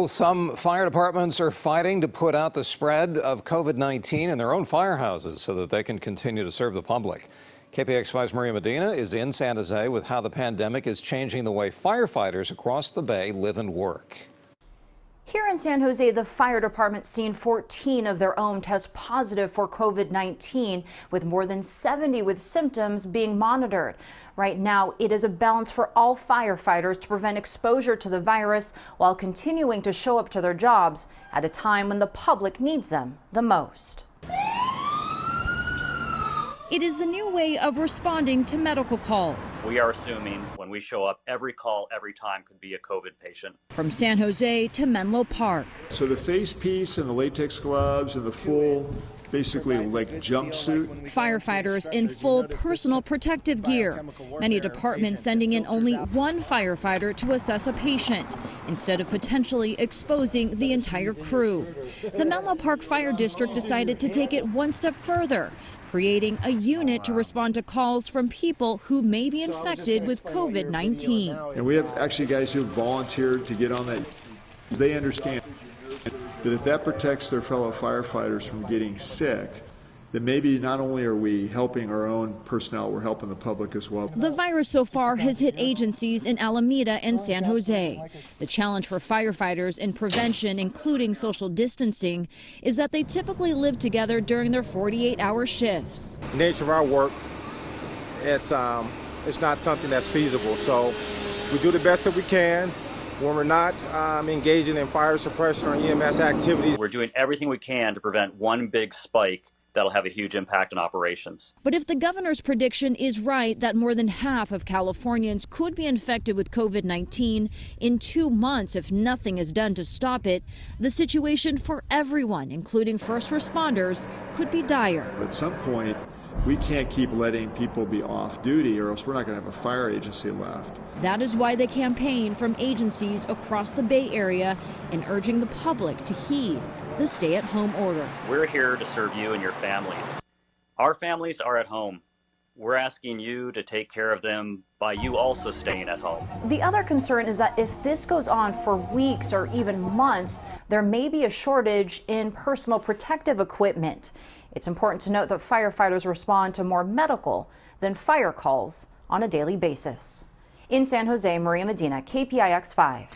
Well, some fire departments are fighting to put out the spread of COVID-19 in their own firehouses so that they can continue to serve the public. KPIX5's Maria Medina is in San Jose with how the pandemic is changing the way firefighters across the Bay live and work. Here in San Jose, the fire department's seen 14 of their own test positive for COVID-19, with more than 70 with symptoms being monitored. Right now, it is a balance for all firefighters to prevent exposure to the virus while continuing to show up to their jobs at a time when the public needs them the most. It is the new way of responding to medical calls. We are assuming when we show up, every call, every time could be a COVID patient. From San Jose to Menlo Park. So the face piece and the latex gloves and the full, basically like jumpsuit. Firefighters in full personal protective gear. Many departments sending in only one firefighter to assess a patient instead of potentially exposing the entire crew. The Menlo Park Fire District decided to take it one step further, creating a unit to respond to calls from people who may be infected with COVID-19. And we have actually guys who have volunteered to get on that. They understand that if that protects their fellow firefighters from getting sick, then maybe not only are we helping our own personnel, we're helping the public as well. The virus so far has hit agencies in Alameda and San Jose. The challenge for firefighters in prevention, including social distancing, is that they typically live together during their 48-hour shifts. Nature of our work, it's not something that's feasible, so we do the best that we can. When we're not engaging in fire suppression or EMS activities. We're doing everything we can to prevent one big spike that'll have a huge impact on operations. But if the governor's prediction is right that more than half of Californians could be infected with COVID-19 in 2 months if nothing is done to stop it, the situation for everyone, including first responders, could be dire. At some point, we can't keep letting people be off duty or else we're not going to have a fire agency left. That is why they campaign from agencies across the Bay Area and urging the public to heed the stay-at-home order. We're here to serve you and your families. Our families are at home. We're asking you to take care of them by you also staying at home. The other concern is that if this goes on for weeks or even months, there may be a shortage in personal protective equipment. It's important to note that firefighters respond to more medical than fire calls on a daily basis. In San Jose, Maria Medina, KPIX 5.